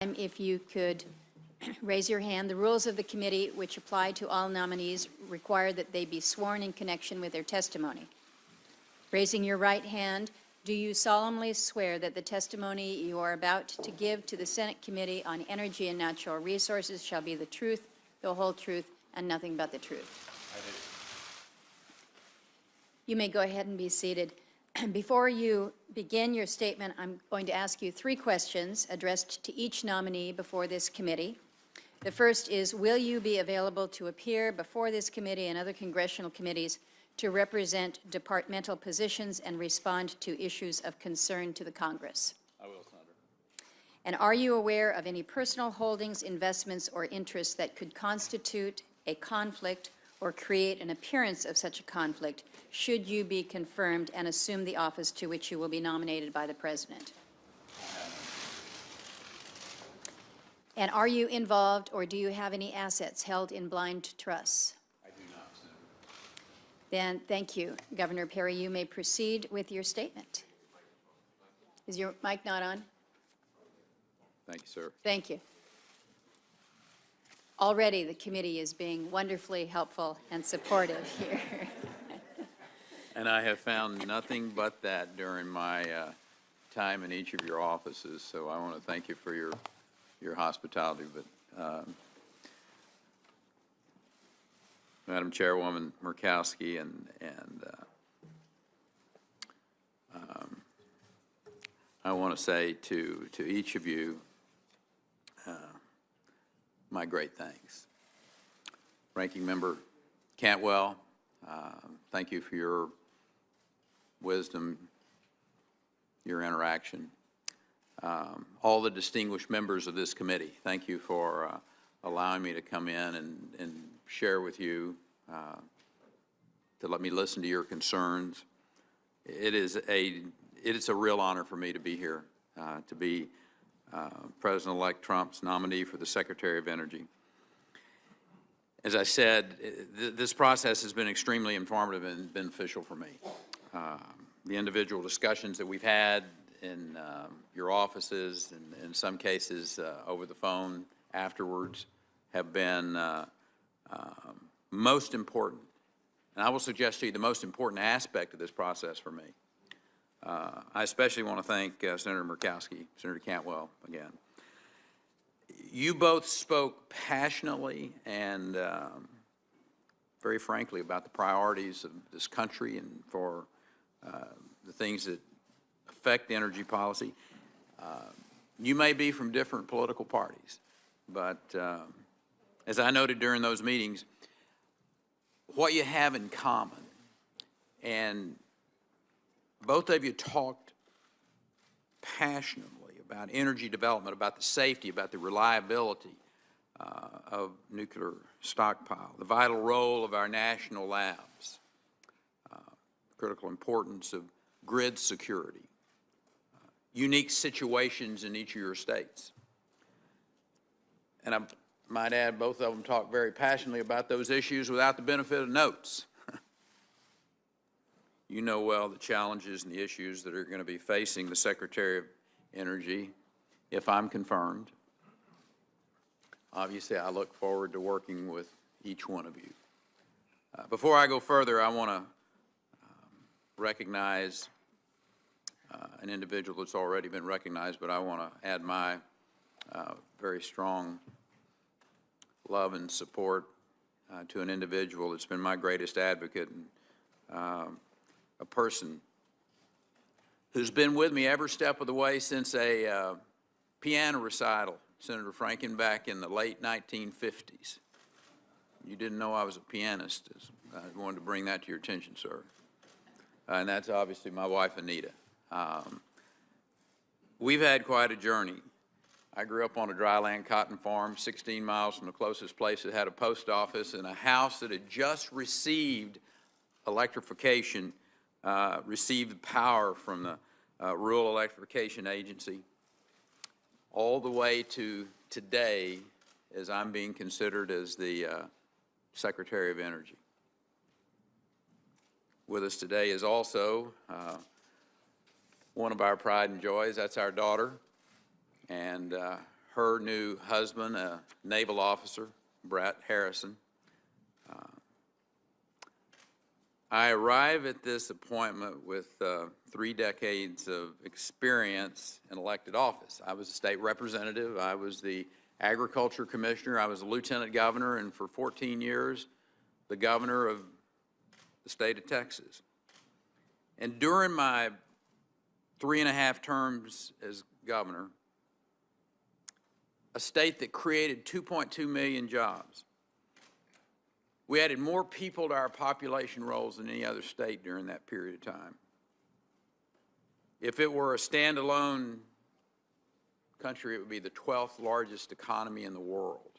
If you could raise your hand. The rules of the committee, which apply to all nominees, require that they be sworn in connection with their testimony. Raising your right hand, do you solemnly swear that the testimony you are about to give to the Senate Committee on Energy and Natural Resources shall be the truth, the whole truth, and nothing but the truth? I do. You may go ahead and be seated. Before you begin your statement, I'm going to ask you 3 questions addressed to each nominee before this committee. The first is, will you be available to appear before this committee and other congressional committees to represent departmental positions and respond to issues of concern to the Congress? I will, Senator. And are you aware of any personal holdings, investments, or interests that could constitute a conflict or create an appearance of such a conflict should you be confirmed and assume the office to which you will be nominated by the President? And are you involved or do you have any assets held in blind trusts? I do not, Senator. Then thank you, Governor Perry. You may proceed with your statement. Is your mic not on? Thank you, sir. Thank you. Already the committee is being wonderfully helpful and supportive here. And I have found nothing but that during my time in each of your offices, so I want to thank you for your hospitality. But Madam Chairwoman Murkowski and I want to say to each of you my great thanks. Ranking Member Cantwell, thank you for your wisdom, your interaction. All the distinguished members of this committee, thank you for allowing me to come in and share with you, to let me listen to your concerns. It is a real honor for me to be here, to be President-elect Trump's nominee for the Secretary of Energy. As I said, this process has been extremely informative and beneficial for me. The individual discussions that we've had in your offices and in some cases over the phone afterwards have been most important. And I will suggest to you the most important aspect of this process for me. I especially want to thank Senator Murkowski, Senator Cantwell again. You both spoke passionately and very frankly about the priorities of this country and for the things that affect energy policy. You may be from different political parties, but as I noted during those meetings, what you have in common, and both of you talked passionately about energy development, about the safety, about the reliability of nuclear stockpile, the vital role of our national labs, critical importance of grid security, unique situations in each of your states. And I might add, both of them talked very passionately about those issues without the benefit of notes. You know well the challenges and the issues that are going to be facing the Secretary of Energy if I'm confirmed. Obviously, I look forward to working with each one of you. Before I go further, I want to recognize an individual that's already been recognized, but I want to add my very strong love and support to an individual that's been my greatest advocate, and a person who's been with me every step of the way since a piano recital, Senator Franken, back in the late 1950s. You didn't know I was a pianist. I wanted to bring that to your attention, sir. And that's obviously my wife, Anita. We've had quite a journey. I grew up on a dryland cotton farm 16 miles from the closest place that had a post office, and a house that had just received electrification, received power from the Rural Electrification Agency, all the way to today as I'm being considered as the Secretary of Energy. With us today is also one of our pride and joys. That's our daughter, and her new husband, a naval officer, Brett Harrison. I arrive at this appointment with 3 decades of experience in elected office. I was a state representative. I was the agriculture commissioner. I was a lieutenant governor, and for 14 years, the governor of the state of Texas. And during my 3.5 terms as governor, a state that created 2.2 million jobs, we added more people to our population rolls than any other state during that period of time. If it were a standalone country, it would be the 12th largest economy in the world.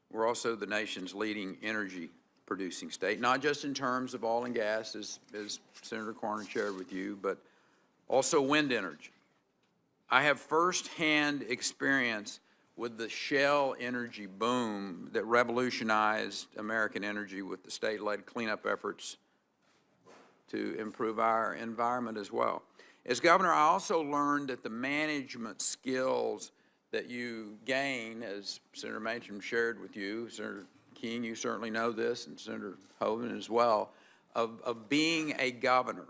We're also the nation's leading energy producing state, not just in terms of oil and gas, as Senator Cornyn shared with you, but also wind energy. I have firsthand experience with the shale energy boom that revolutionized American energy with the state-led cleanup efforts to improve our environment as well. As governor, I also learned that the management skills that you gain, as Senator Manchin shared with you, Senator King, you certainly know this, and Senator Hoeven as well, of being a governor.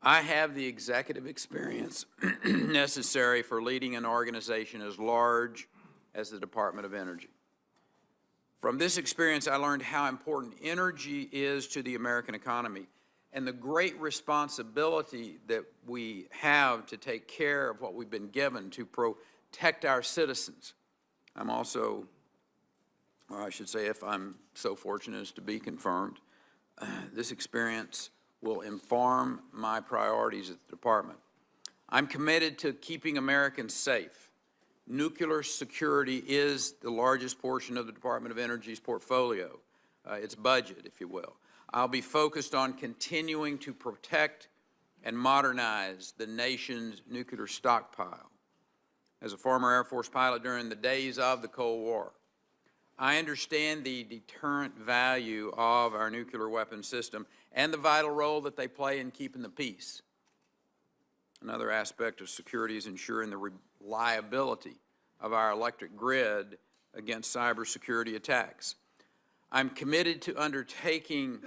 I have the executive experience necessary for leading an organization as large as the Department of Energy. From this experience, I learned how important energy is to the American economy and the great responsibility that we have to take care of what we've been given to protect our citizens. I'm also, or I should say, if I'm so fortunate as to be confirmed, this experience will inform my priorities at the department. I'm committed to keeping Americans safe. Nuclear security is the largest portion of the Department of Energy's portfolio, its budget, if you will. I'll be focused on continuing to protect and modernize the nation's nuclear stockpile. As a former Air Force pilot during the days of the Cold War, I understand the deterrent value of our nuclear weapons system and the vital role that they play in keeping the peace. Another aspect of security is ensuring the reliability of our electric grid against cybersecurity attacks. I'm committed to undertaking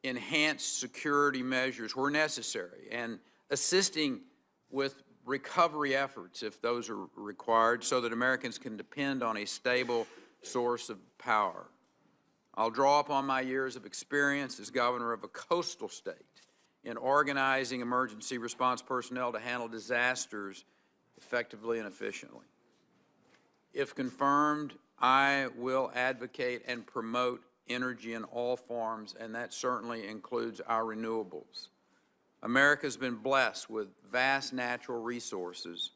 enhanced security measures where necessary and assisting with recovery efforts if those are required so that Americans can depend on a stable source of power. I'll draw upon my years of experience as governor of a coastal state in organizing emergency response personnel to handle disasters effectively and efficiently. If confirmed, I will advocate and promote energy in all forms, and that certainly includes our renewables. America's been blessed with vast natural resources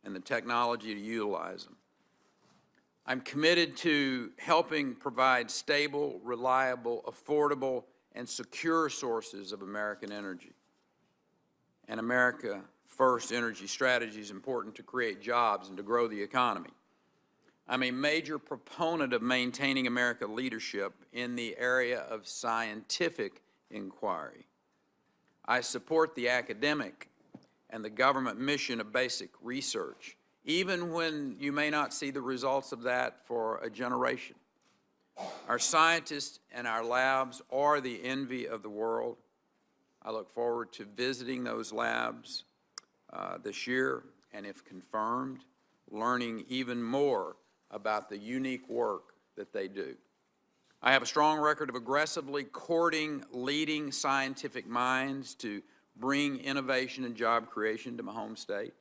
and the technology to utilize them. I'm committed to helping provide stable, reliable, affordable, and secure sources of American energy. And America First energy strategy is important to create jobs and to grow the economy. I'm a major proponent of maintaining American leadership in the area of scientific inquiry. I support the academic and the government mission of basic research, even when you may not see the results of that for a generation. Our scientists and our labs are the envy of the world. I look forward to visiting those labs this year, and if confirmed, learning even more about the unique work that they do. I have a strong record of aggressively courting leading scientific minds to bring innovation and job creation to my home state.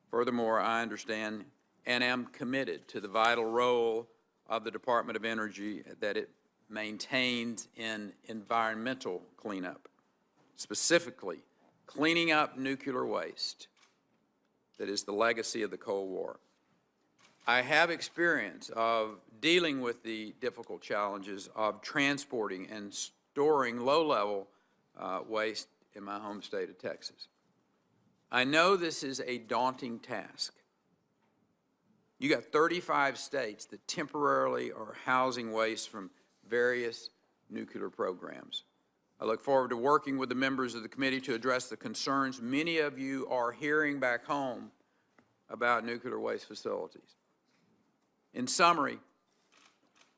Furthermore, I understand and am committed to the vital role of the Department of Energy that it maintains in environmental cleanup, specifically cleaning up nuclear waste that is the legacy of the Cold War. I have experience of dealing with the difficult challenges of transporting and storing low-level waste in my home state of Texas. I know this is a daunting task. You got 35 states that temporarily are housing waste from various nuclear programs. I look forward to working with the members of the committee to address the concerns many of you are hearing back home about nuclear waste facilities. In summary,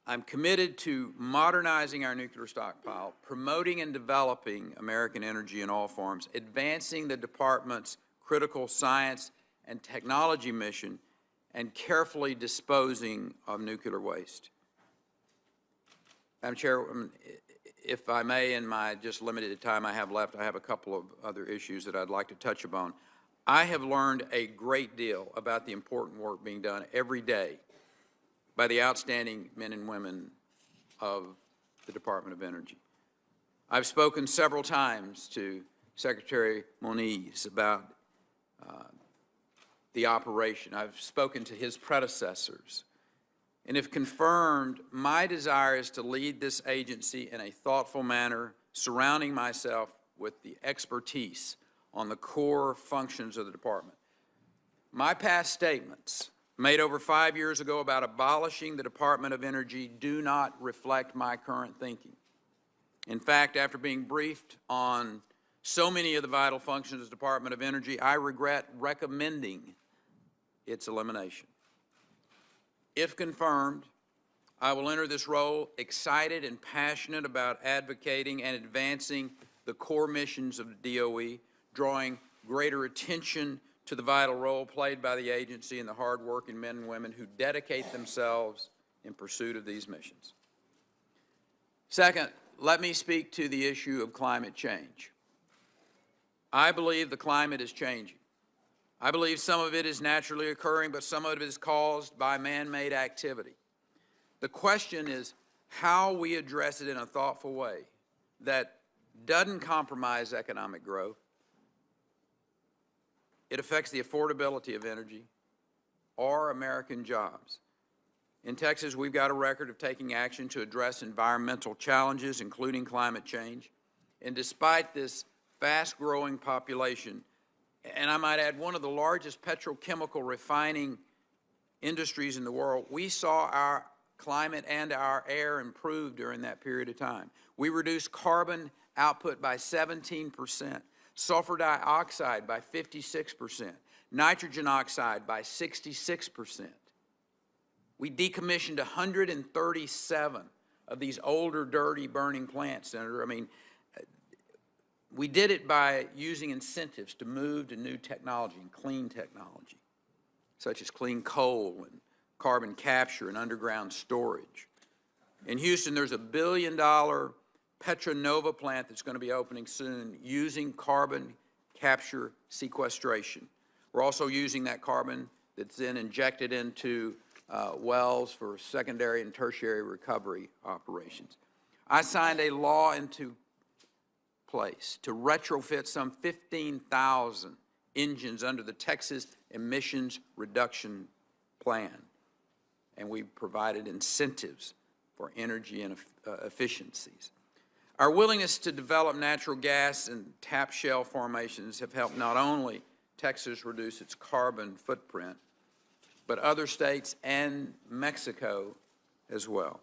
I'm committed to modernizing our nuclear stockpile, promoting and developing American energy in all forms, advancing the department's critical science and technology mission, and carefully disposing of nuclear waste. Madam Chairwoman, if I may, in my just limited time I have left, I have a couple of other issues that I'd like to touch upon. I have learned a great deal about the important work being done every day by the outstanding men and women of the Department of Energy. I've spoken several times to Secretary Moniz about the operation. I've spoken to his predecessors. And if confirmed, my desire is to lead this agency in a thoughtful manner, surrounding myself with the expertise on the core functions of the department. My past statements made over 5 years ago about abolishing the Department of Energy do not reflect my current thinking. In fact, after being briefed on so many of the vital functions of the Department of Energy, I regret recommending its elimination. If confirmed, I will enter this role excited and passionate about advocating and advancing the core missions of the DOE, drawing greater attention to the vital role played by the agency and the hard-working men and women who dedicate themselves in pursuit of these missions. Second, let me speak to the issue of climate change. I believe the climate is changing. I believe some of it is naturally occurring, but some of it is caused by man-made activity. The question is how we address it in a thoughtful way that doesn't compromise economic growth. It affects the affordability of energy or American jobs. In Texas, we've got a record of taking action to address environmental challenges, including climate change. And despite this fast-growing population, and I might add one of the largest petrochemical refining industries in the world, we saw our climate and our air improve during that period of time. We reduced carbon output by 17%. Sulfur dioxide by 56%, nitrogen oxide by 66%. We decommissioned 137 of these older, dirty, burning plants, Senator. I mean, we did it by using incentives to move to new technology and clean technology, such as clean coal and carbon capture and underground storage. In Houston, there's a $1 billion Petronova plant that's going to be opening soon using carbon capture sequestration. We're also using that carbon that's then injected into wells for secondary and tertiary recovery operations. I signed a law into place to retrofit some 15,000 engines under the Texas Emissions Reduction Plan, and we provided incentives for energy and efficiencies. Our willingness to develop natural gas and tap shale formations have helped not only Texas reduce its carbon footprint, but other states and Mexico as well.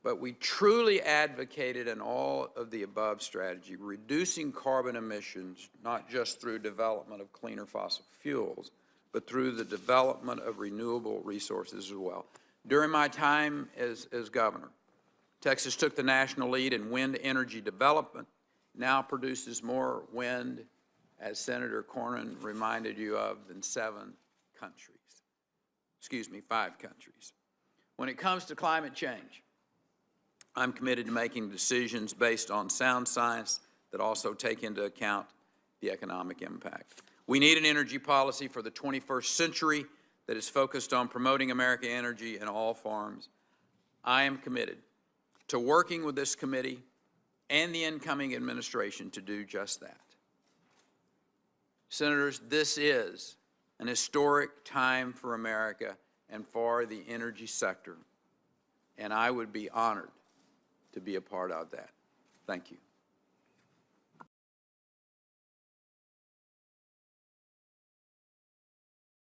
But we truly advocated an all of the above strategy, reducing carbon emissions, not just through development of cleaner fossil fuels, but through the development of renewable resources as well. During my time as governor, Texas took the national lead in wind energy development, now produces more wind, as Senator Cornyn reminded you of, than 5 countries. When it comes to climate change, I'm committed to making decisions based on sound science that also take into account the economic impact. We need an energy policy for the 21st century that is focused on promoting American energy in all forms. I am committed to working with this committee and the incoming administration to do just that. Senators, this is an historic time for America and for the energy sector, and I would be honored to be a part of that. Thank you.